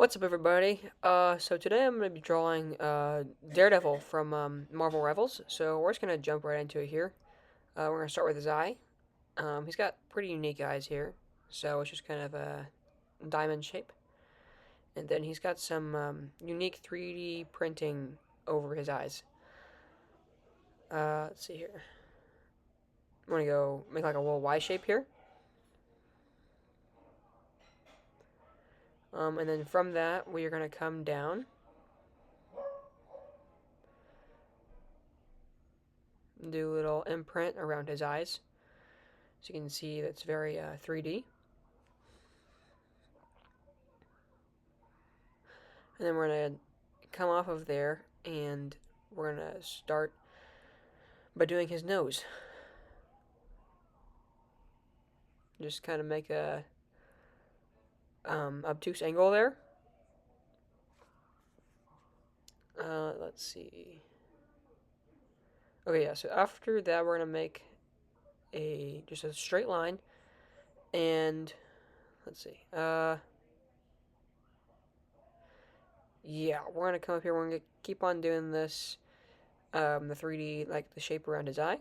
What's up, everybody? So today I'm going to be drawing Daredevil from Marvel Rivals. So we're just going to jump right into it here. We're going to start with his eye. He's got pretty unique eyes here, so it's just kind of a diamond shape. And then he's got some unique 3D printing over his eyes. Let's see here. I'm going to go make like a little Y shape here. And then from that, we are going to come down. Do a little imprint around his eyes. So you can see that's very 3D. And then we're going to come off of there and we're going to start by doing his nose. Just kind of make a obtuse angle there. Let's see. Okay, yeah, so after that we're going to make just a straight line. And let's see. Yeah, we're going to come up here. We're going to keep on doing this, the 3D, like the shape around his eye.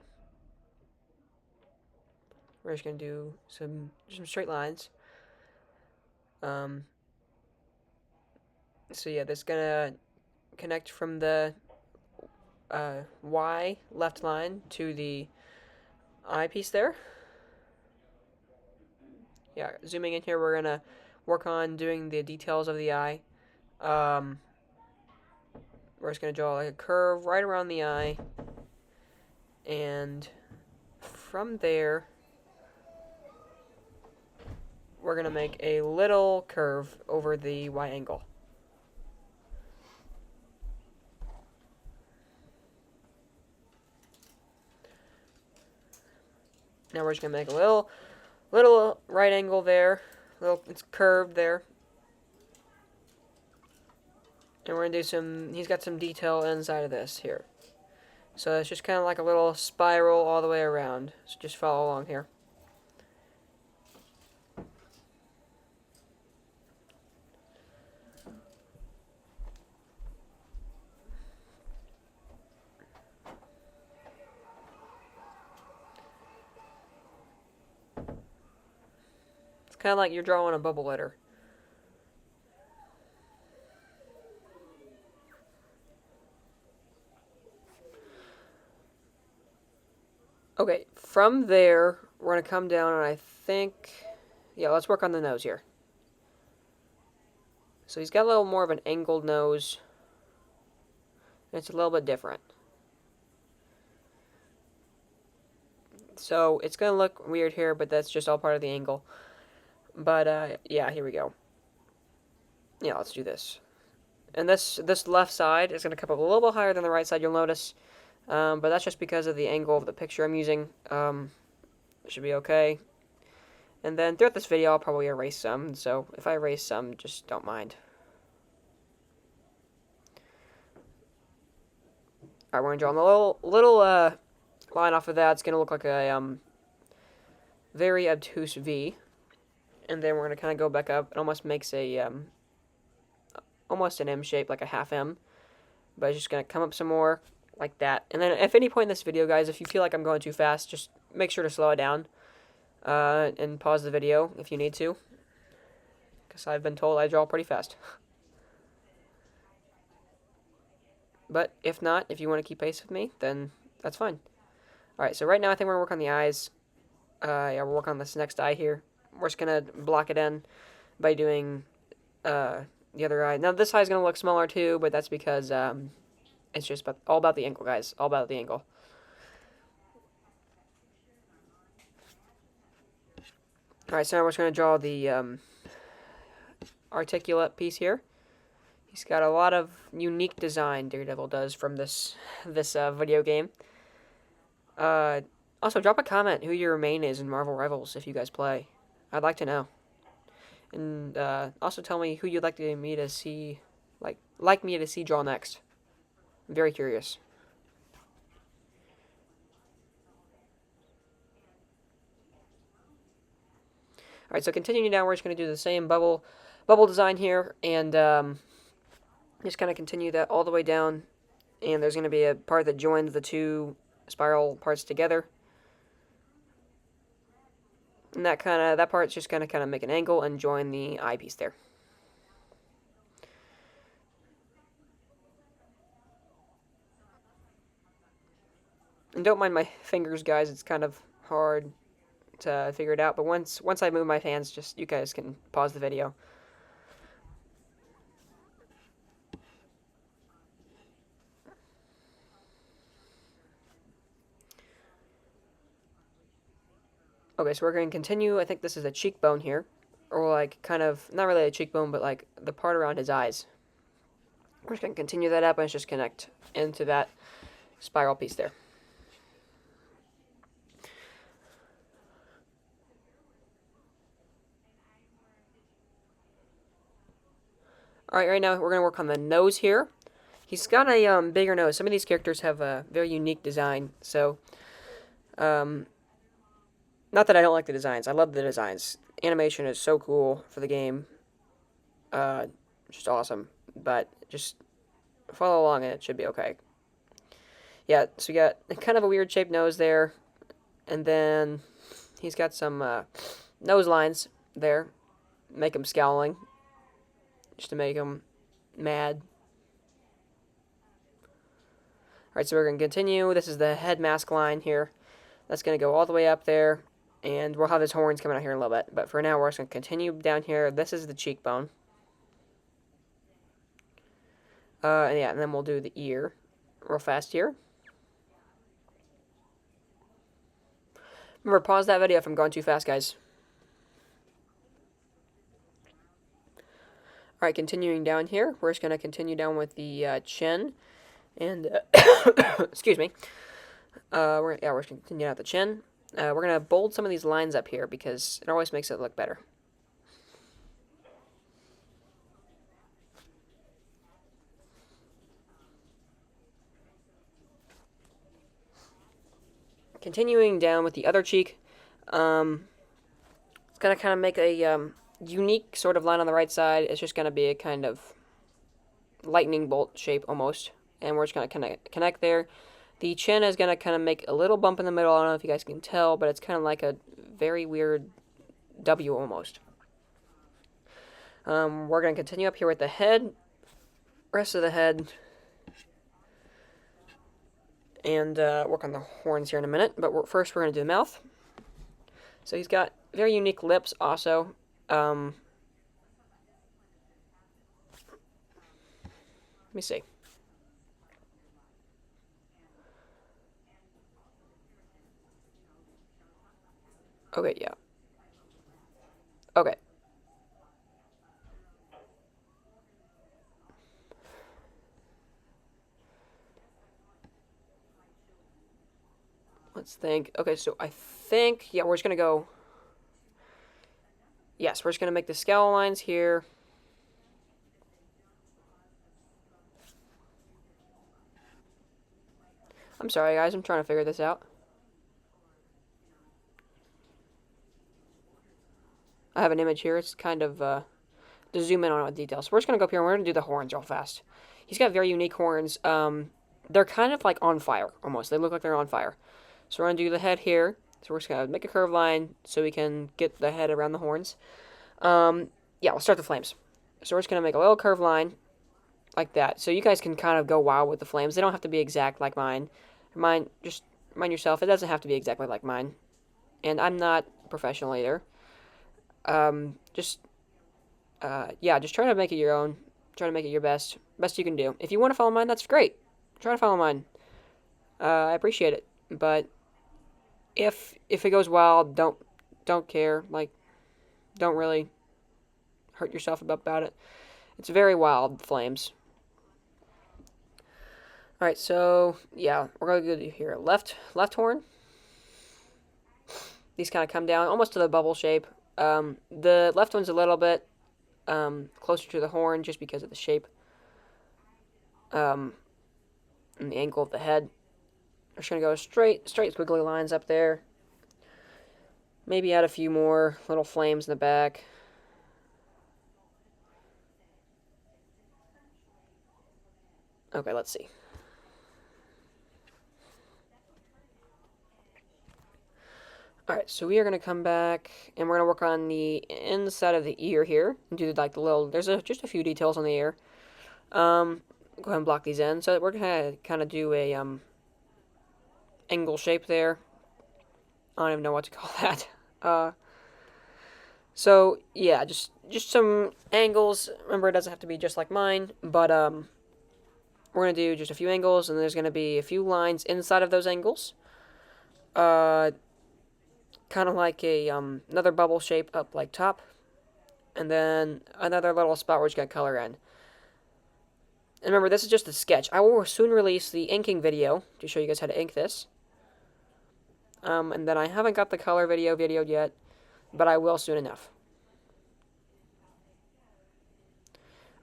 We're just going to do some straight lines. So yeah, that's going to connect from the Y left line to the eyepiece there. Yeah, zooming in here, we're going to work on doing the details of the eye. We're just going to draw like a curve right around the eye. And from there, we're going to make a little curve over the Y angle. Now we're just going to make a little right angle there. It's curved there. And we're going to do he's got some detail inside of this here. So it's just kind of like a little spiral all the way around. So just follow along here. It's kind of like you're drawing a bubble letter. Okay, from there, we're going to come down and I think, yeah, let's work on the nose here. So he's got a little more of an angled nose. It's a little bit different. So it's going to look weird here, but that's just all part of the angle. But, yeah, here we go. Yeah, let's do this. And this left side is going to come up a little bit higher than the right side, you'll notice. But that's just because of the angle of the picture I'm using. It should be okay. And then throughout this video, I'll probably erase some. So if I erase some, just don't mind. Alright, we're going to draw a little line off of that. It's going to look like a very obtuse V. And then we're going to kind of go back up. It almost makes a almost an M shape, like a half M. But it's just going to come up some more, like that. And then if any point in this video, guys, if you feel like I'm going too fast, just make sure to slow it down. And pause the video if you need to. Because I've been told I draw pretty fast. But if not, if you want to keep pace with me, then that's fine. Alright, so right now I think we're going to work on the eyes. Yeah, we'll work on this next eye here. We're just going to block it in by doing the other eye. Now this eye is going to look smaller too, but that's because it's just all about the angle, guys. All about the angle. Alright, so now we're just going to draw the articulate piece here. He's got a lot of unique design, Daredevil does, from this video game. Also, drop a comment who your main is in Marvel Rivals if you guys play. I'd like to know. And also tell me who you'd like me to see, like me to see draw next. I'm very curious. Alright, so continuing down, we're just going to do the same bubble bubble design here, and just kind of continue that all the way down. And there's going to be a part that joins the two spiral parts together. And that part's just going to kind of make an angle and join the eyepiece there. And don't mind my fingers, guys. It's kind of hard to figure it out. But once I move my hands, just you guys can pause the video. Okay, so we're going to continue. I think this is a cheekbone here. Or like kind of, not really a cheekbone, but like the part around his eyes. We're just going to continue that up and just connect into that spiral piece there. Alright, right now we're going to work on the nose here. He's got a bigger nose. Some of these characters have a very unique design, so not that I don't like the designs. I love the designs. Animation is so cool for the game. Just awesome. But just follow along and it should be okay. Yeah, so we got kind of a weird shaped nose there. And then he's got some nose lines there. Make him scowling. Just to make him mad. Alright, so we're going to continue. This is the head mask line here. That's going to go all the way up there. And we'll have his horns coming out here in a little bit. But for now, we're just going to continue down here. This is the cheekbone. And then we'll do the ear real fast here. Remember, pause that video if I'm going too fast, guys. Alright, continuing down here. We're just going to continue down with the chin. And, excuse me. We're just going to continue out the chin. We're going to bold some of these lines up here because it always makes it look better. Continuing down with the other cheek. It's going to kind of make a unique sort of line on the right side. It's just going to be a kind of lightning bolt shape almost. And we're just going to connect there. The chin is going to kind of make a little bump in the middle. I don't know if you guys can tell, but it's kind of like a very weird W almost. We're going to continue up here with the head. Rest of the head. And work on the horns here in a minute. But first we're going to do the mouth. So he's got very unique lips also. Let me see. Okay, yeah. Okay. Let's think. Okay, so I think, yeah, we're just going to go... Yes, we're just going to make the scowl lines here. I'm sorry, guys. I'm trying to figure this out. I have an image here. It's kind of to zoom in on all the details. So we're just going to go up here and we're going to do the horns real fast. He's got very unique horns. They're kind of like on fire, almost. They look like they're on fire. So we're going to do the head here. So we're just going to make a curved line so we can get the head around the horns. Yeah, we'll start the flames. So we're just going to make a little curved line like that. So you guys can kind of go wild with the flames. They don't have to be exact like mine. Just remind yourself, it doesn't have to be exactly like mine. And I'm not professional either. Just try to make it your own. Try to make it your best you can do. If you want to follow mine, that's great. Try to follow mine. I appreciate it. But if it goes wild, don't care. Like, don't really hurt yourself about it. It's very wild flames. All right, so yeah, we're gonna do here left horn. These kind of come down almost to the bubble shape. The left one's a little bit closer to the horn just because of the shape and the angle of the head. We're just going to go straight squiggly lines up there. Maybe add a few more little flames in the back. Okay, let's see. Alright, so we are going to come back, and we're going to work on the inside of the ear here, and do like the little, just a few details on the ear. Go ahead and block these in, so we're going to kind of do a, angle shape there. I don't even know what to call that. So, yeah, just some angles. Remember, it doesn't have to be just like mine, but, we're going to do just a few angles, and there's going to be a few lines inside of those angles. Kind of like a another bubble shape up like top, and then another little spot where you got color in. And remember, this is just a sketch. I will soon release the inking video to show you guys how to ink this. And then I haven't got the color video videoed yet, but I will soon enough.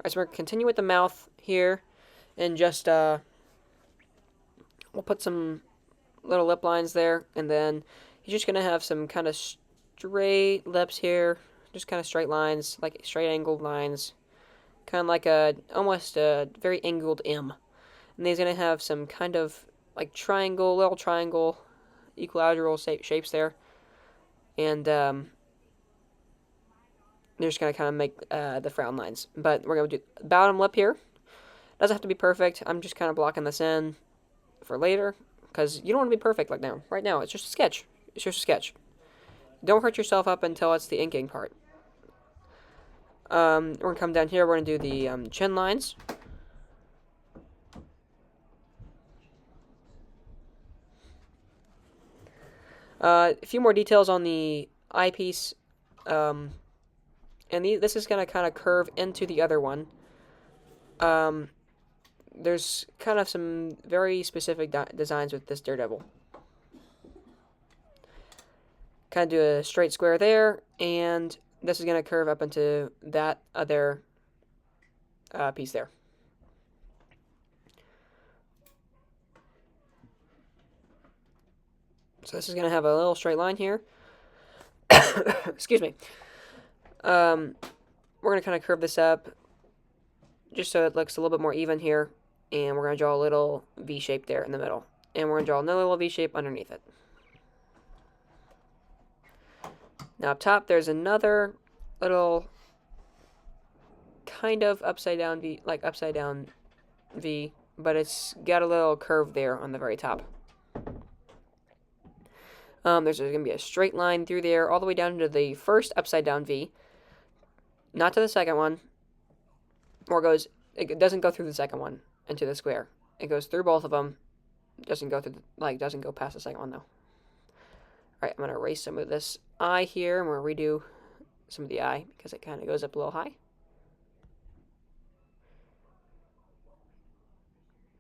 Alright, so we're going to continue with the mouth here, and just, we'll put some little lip lines there, and then he's just going to have some kind of straight lips here, just kind of straight lines, like straight angled lines, kind of like almost a very angled M. And he's going to have some kind of like little triangle, equilateral shapes there, and they're just going to kind of make the frown lines. But we're going to do bottom lip here. Doesn't have to be perfect. I'm just kind of blocking this in for later, because you don't want to be perfect like now. Right now, it's just a sketch. It's just a sketch. Don't hurt yourself up until it's the inking part. We're going to come down here. We're going to do the chin lines. A few more details on the eyepiece. And this is going to kind of curve into the other one. There's kind of some very specific designs with this Daredevil. Kind of do a straight square there, and this is going to curve up into that other piece there. So this is going to have a little straight line here. Excuse me. We're going to kind of curve this up just so it looks a little bit more even here, and we're going to draw a little V shape there in the middle, and we're going to draw another little V shape underneath it. Now up top, there's another little kind of upside down V, but it's got a little curve there on the very top. There's going to be a straight line through there all the way down to the first upside down V, not to the second one, it doesn't go through the second one into the square. It goes through both of them. Doesn't go past the second one though. Alright, I'm going to erase some of this eye here, and we're going to redo some of the eye because it kind of goes up a little high.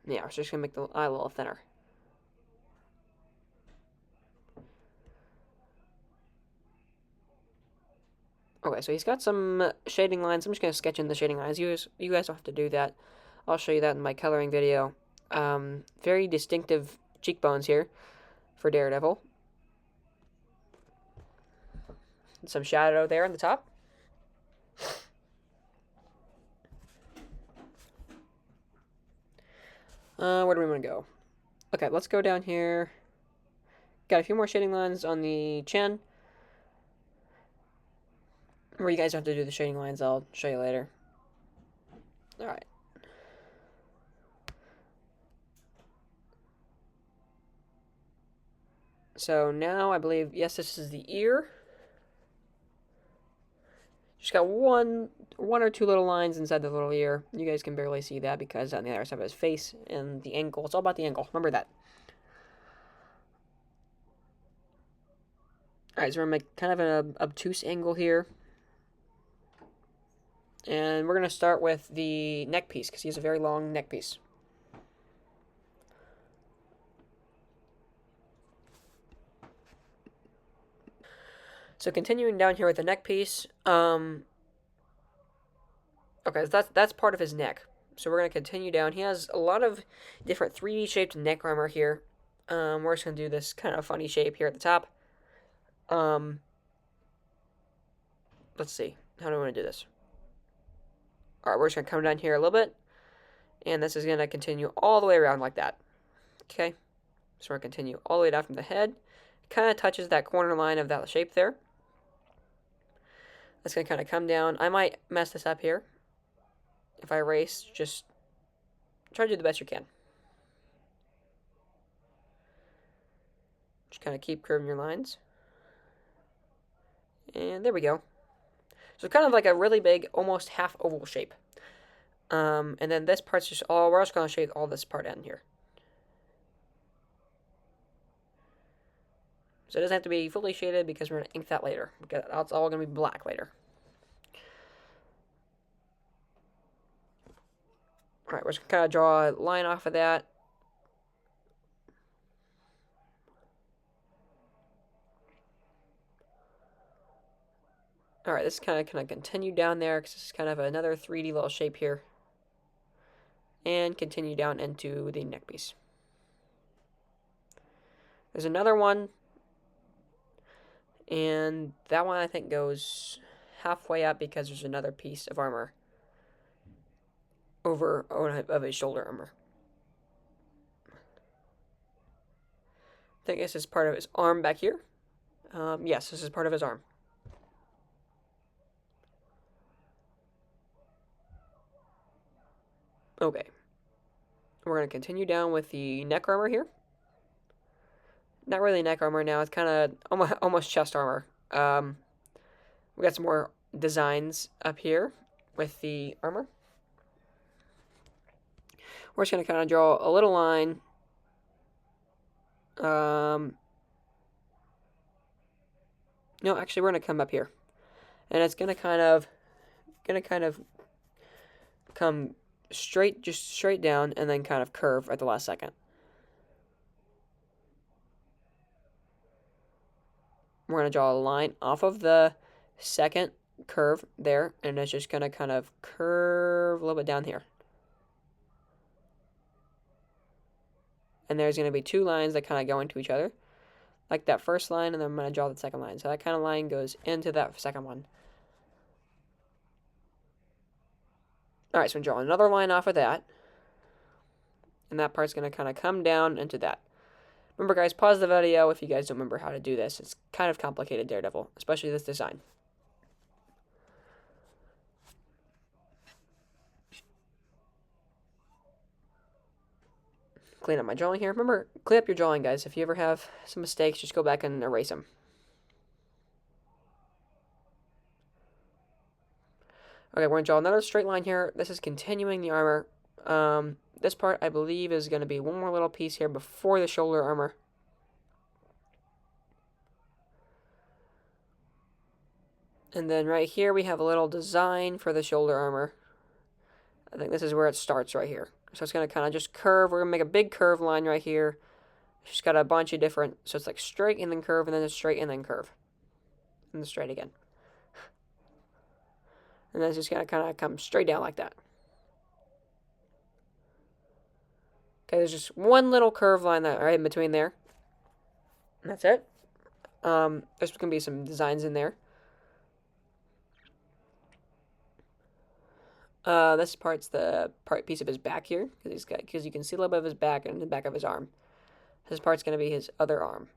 Yeah, we're just going to make the eye a little thinner. Okay, so he's got some shading lines. I'm just going to sketch in the shading lines. You guys don't have to do that. I'll show you that in my coloring video. Very distinctive cheekbones here for Daredevil. Some shadow there on the top. Where do we want to go? Okay, let's go down here. Got a few more shading lines on the chin. Where you guys don't have to do the shading lines, I'll show you later. Alright. So now I believe, yes, this is the ear. Just got one or two little lines inside the little ear. You guys can barely see that because on the other side of his face and the angle. It's all about the angle. Remember that. Alright, so we're going to make kind of an obtuse angle here. And we're going to start with the neck piece because he has a very long neck piece. So continuing down here with the neck piece, okay, so that's part of his neck. So we're going to continue down. He has a lot of different 3D shaped neck armor here. We're just going to do this kind of funny shape here at the top. Let's see. How do I want to do this? Alright, we're just going to come down here a little bit. And this is going to continue all the way around like that. Okay, so we're going to continue all the way down from the head. Kind of touches that corner line of that shape there. That's going to kind of come down. I might mess this up here. If I erase, just try to do the best you can. Just kind of keep curving your lines. And there we go. So kind of like a really big, almost half oval shape. And then this part's just all, we're just going to shade all this part in here. So it doesn't have to be fully shaded because we're going to ink that later. Because it's all going to be black later. Alright, we're just going to kind of draw a line off of that. Alright, this is kind of continue down there because this is kind of another 3D little shape here. And continue down into the neck piece. There's another one. And that one I think goes halfway up because there's another piece of armor over of his shoulder armor. I think this is part of his arm back here. Yes, this is part of his arm. Okay. We're going to continue down with the neck armor here. Not really neck armor now. It's kind of almost chest armor. We got some more designs up here with the armor. We're just going to kind of draw a little line. No, actually, we're going to come up here. And it's going to kind of come straight, just straight down, and then kind of curve at the last second. We're going to draw a line off of the second curve there, and it's just going to kind of curve a little bit down here. And there's going to be two lines that kind of go into each other, like that first line, and then I'm going to draw the second line. So that kind of line goes into that second one. Alright, so I'm drawing another line off of that. And that part's going to kind of come down into that. Remember, guys, pause the video if you guys don't remember how to do this. It's kind of complicated, Daredevil, especially this design. Clean up my drawing here. Remember, clean up your drawing, guys. If you ever have some mistakes, just go back and erase them. Okay, we're going to draw another straight line here. This is continuing the armor. This part, I believe, is going to be one more little piece here before the shoulder armor. And then right here, we have a little design for the shoulder armor. I think this is where it starts right here. So it's going to kind of just curve. We're going to make a big curve line right here. It's just got a bunch of different, so it's like straight and then curve, and then it's straight and then curve. And then straight again. And then it's just going to kind of come straight down like that. Okay, there's just one little curve line that right in between there. And that's it. There's going to be some designs in there. This part's the piece of his back here, because you can see a little bit of his back and the back of his arm. This part's going to be his other arm.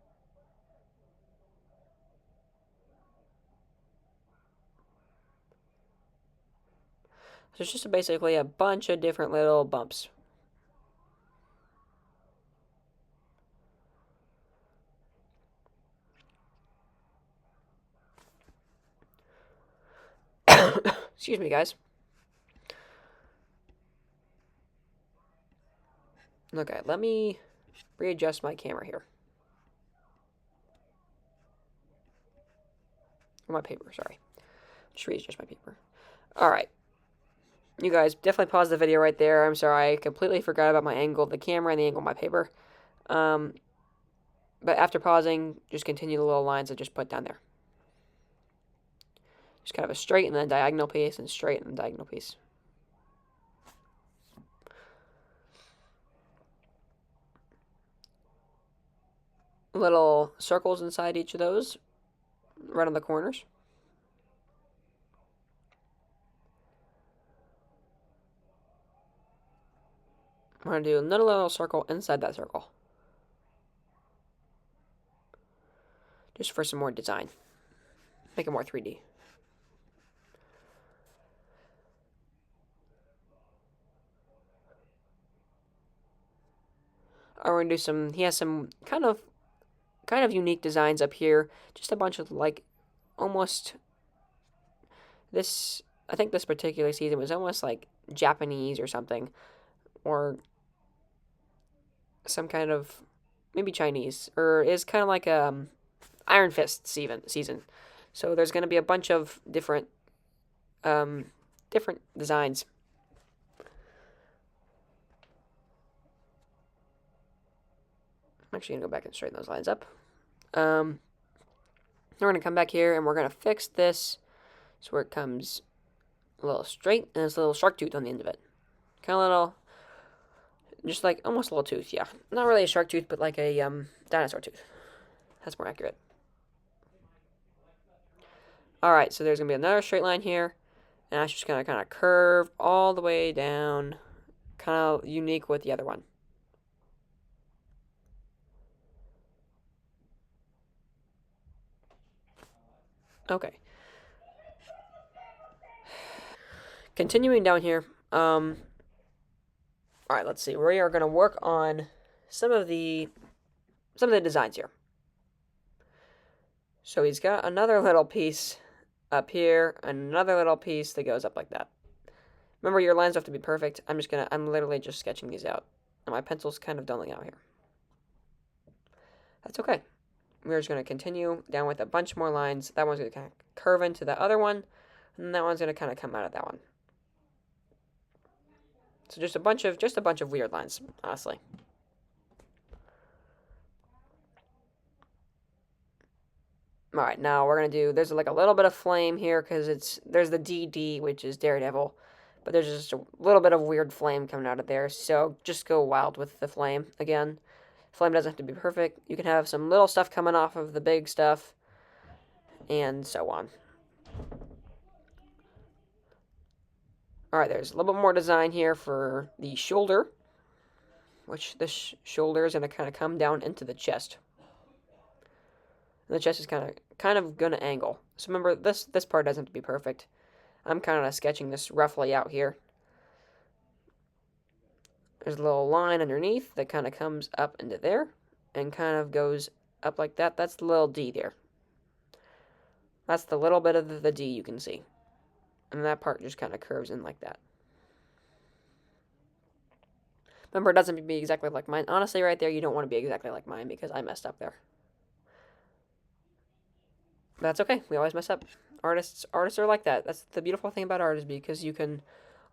So it's just basically a bunch of different little bumps. Excuse me, guys. Okay, let me readjust my camera here. Or my paper, sorry. Just readjust my paper. Alright. You guys, definitely pause the video right there. I'm sorry, I completely forgot about my angle of the camera and the angle of my paper. But after pausing, just continue the little lines I just put down there. Just kind of a straight and then diagonal piece, and straight and then diagonal piece. Little circles inside each of those, right on the corners. We're going to do another little circle inside that circle. Just for some more design. Make it more 3D. We're going to do some, he has some kind of unique designs up here. Just a bunch of like, almost, this, I think this particular season was almost like Japanese or something. Or some kind of, maybe Chinese. Or is kind of like Iron Fist season. So there's going to be a bunch of different designs. I'm actually going to go back and straighten those lines up. Then we're going to come back here and we're going to fix this so where it comes a little straight and there's a little shark tooth on the end of it. Kind of little, just like almost a little tooth, yeah. Not really a shark tooth, but like a dinosaur tooth. That's more accurate. Alright, so there's going to be another straight line here. And that's just going to kind of curve all the way down. Kind of unique with the other one. Okay. Continuing down here. Alright, let's see. We are going to work on some of the designs here. So he's got another little piece up here, another little piece that goes up like that. Remember, your lines have to be perfect. I'm literally just sketching these out. And my pencil's kind of dulling out here. That's okay. We're just going to continue down with a bunch more lines. That one's going to kind of curve into the other one, and that one's going to kind of come out of that one. So just a bunch of weird lines, honestly. All right, now we're going to do, there's like a little bit of flame here because there's the DD, which is Daredevil, but there's just a little bit of weird flame coming out of there, so just go wild with the flame again. Flame doesn't have to be perfect. You can have some little stuff coming off of the big stuff, and so on. All right, there's a little bit more design here for the shoulder, which this shoulder is going to kind of come down into the chest. And the chest is kind of going to angle. So remember, this part doesn't have to be perfect. I'm kind of sketching this roughly out here. There's a little line underneath that kind of comes up into there and kind of goes up like that. That's the little D there. That's the little bit of the D you can see. And that part just kind of curves in like that. Remember, it doesn't have to be exactly like mine. Honestly, right there, you don't want to be exactly like mine because I messed up there. That's okay. We always mess up. Artists are like that. That's the beautiful thing about art is because you can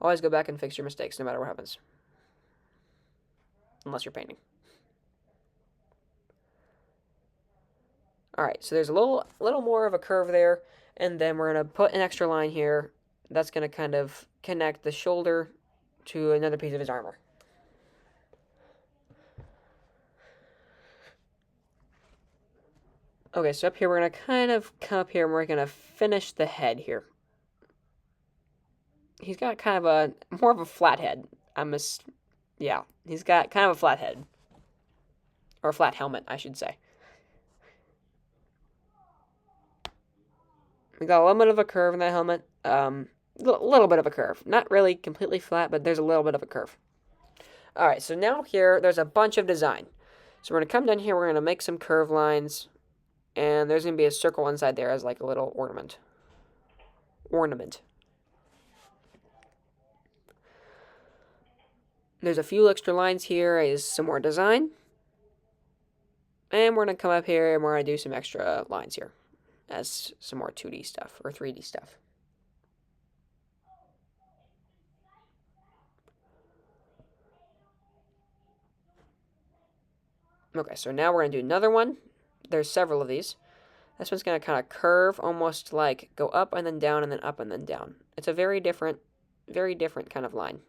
always go back and fix your mistakes no matter what happens. Unless you're painting. Alright, so there's a little more of a curve there, and then we're going to put an extra line here. That's going to kind of connect the shoulder to another piece of his armor. Okay, so up here we're going to kind of come up here and we're going to finish the head here. He's got kind of more of a flat head. Yeah, he's got kind of a flat head. Or a flat helmet, I should say. We got a little bit of a curve in that helmet. Little bit of a curve. Not really completely flat, but there's a little bit of a curve. Alright, so now here, there's a bunch of design. So we're going to come down here, we're going to make some curve lines. And there's going to be a circle inside there as like a little ornament. There's a few extra lines here is some more design. And we're going to come up here and we're going to do some extra lines here as some more 2D stuff or 3D stuff. Okay, so now we're going to do another one. There's several of these. This one's going to kind of curve, almost like go up and then down and then up and then down. It's a very different kind of line.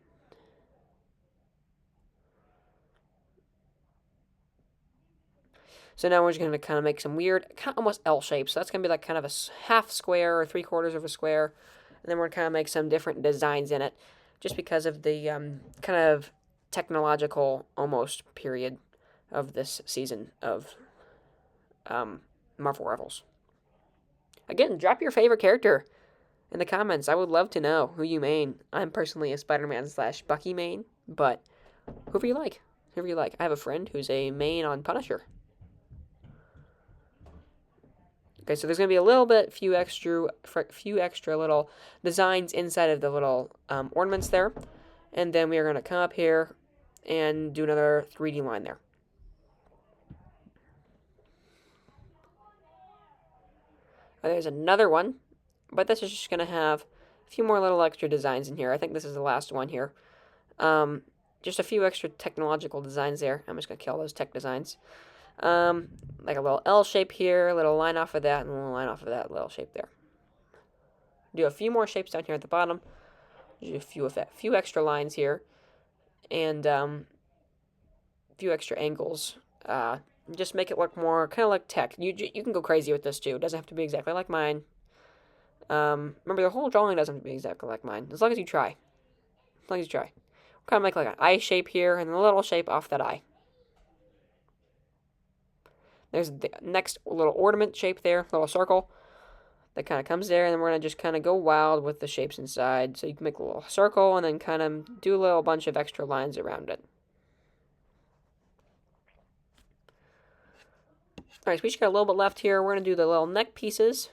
So now we're just going to kind of make some weird, kind of almost L shapes. So that's going to be like kind of a half square or 3/4 of a square. And then we're going to kind of make some different designs in it just because of the kind of technological almost period of this season of Marvel Rivals. Again, drop your favorite character in the comments. I would love to know who you main. I'm personally a Spider-Man / Bucky main, but whoever you like. Whoever you like. I have a friend who's a main on Punisher. Okay, so there's going to be a little bit, few extra little designs inside of the little ornaments there. And then we are going to come up here and do another 3D line there. There's another one, but this is just going to have a few more little extra designs in here. I think this is the last one here. Just a few extra technological designs there. I'm just going to kill those tech designs. Like a little L shape here, a little line off of that, and a little line off of that little shape there. Do a few more shapes down here at the bottom. Do a few extra lines here, and a few extra angles. Just make it look more kind of like tech. You can go crazy with this too. It doesn't have to be exactly like mine. Remember, the whole drawing doesn't have to be exactly like mine. As long as you try. As long as you try. We'll kind of make like an eye shape here, and a little shape off that eye. There's the next little ornament shape there, little circle that kind of comes there, and then we're going to just kind of go wild with the shapes inside. So you can make a little circle and then kind of do a little bunch of extra lines around it. Alright, so we just got a little bit left here. We're going to do the little neck pieces.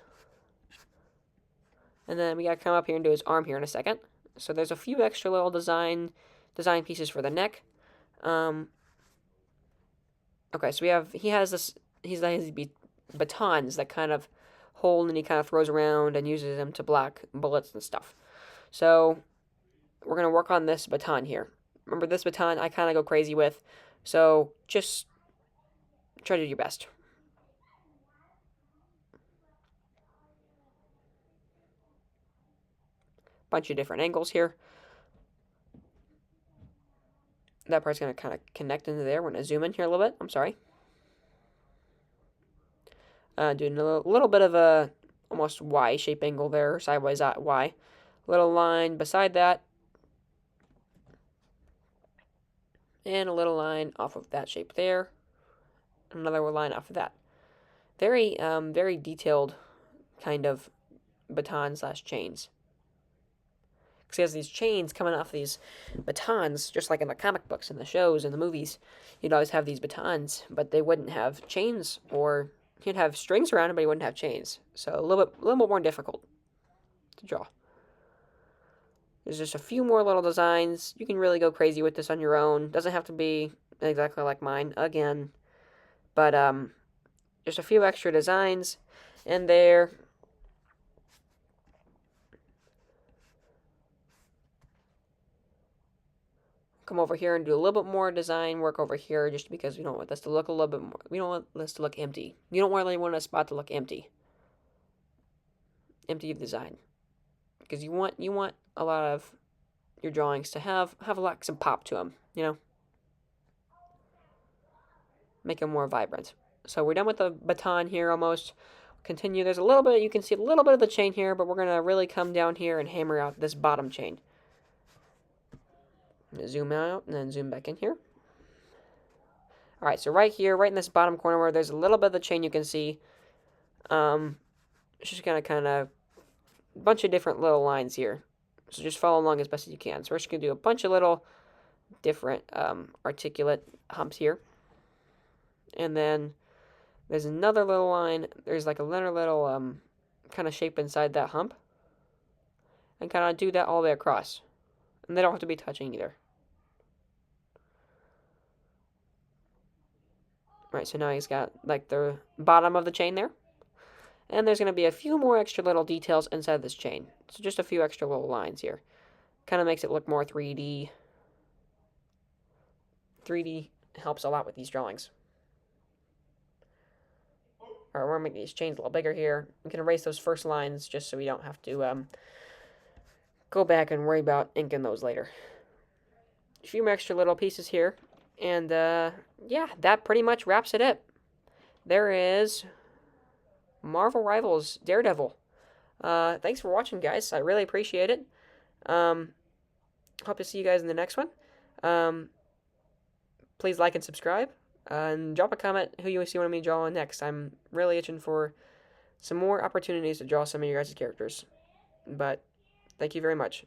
And then we got to come up here and do his arm here in a second. So there's a few extra little design pieces for the neck. Okay, so he has these batons that kind of hold and he kind of throws around and uses them to block bullets and stuff. So we're going to work on this baton here. Remember, this baton I kind of go crazy with, so just try to do your best. Bunch of different angles here. That part's going to kind of connect into there. We're going to zoom in here a little bit. I'm sorry. Doing a little bit of a almost Y shape angle there, sideways Y. Little line beside that. And a little line off of that shape there. Another line off of that. Very, very detailed kind of baton / chains. Because he has these chains coming off these batons, just like in the comic books and the shows and the movies. You'd always have these batons, but they wouldn't have chains, or he'd have strings around it, but he wouldn't have chains. So a little bit more difficult to draw. There's just a few more little designs. You can really go crazy with this on your own. Doesn't have to be exactly like mine again, but just a few extra designs in there. Come over here and do a little bit more design work over here, just because we don't want this to look a little bit more. We don't want this to look empty. You don't really want a spot to look empty. Empty of design, because you want a lot of your drawings to have some pop to them. You know, make them more vibrant. So we're done with the baton here almost. Continue. There's a little bit. You can see a little bit of the chain here, but we're gonna really come down here and hammer out this bottom chain. Zoom out and then zoom back in here. Alright, so right here, right in this bottom corner where there's a little bit of the chain you can see, it's just gonna kind of a bunch of different little lines here. So just follow along as best as you can. So we're just gonna do a bunch of little different articulate humps here. And then there's another little line. There's like another little kind of shape inside that hump. And kind of do that all the way across. And they don't have to be touching either. Right, so now he's got like the bottom of the chain there. And there's going to be a few more extra little details inside this chain. So just a few extra little lines here. Kind of makes it look more 3D. 3D helps a lot with these drawings. Alright, we're going to make these chains a little bigger here. We can erase those first lines just so we don't have to go back and worry about inking those later. A few more extra little pieces here. And, yeah, that pretty much wraps it up. There is Marvel Rivals Daredevil. Thanks for watching, guys. I really appreciate it. Hope to see you guys in the next one. please like and subscribe. And drop a comment who you see want me to draw next. I'm really itching for some more opportunities to draw some of your guys' characters. But thank you very much.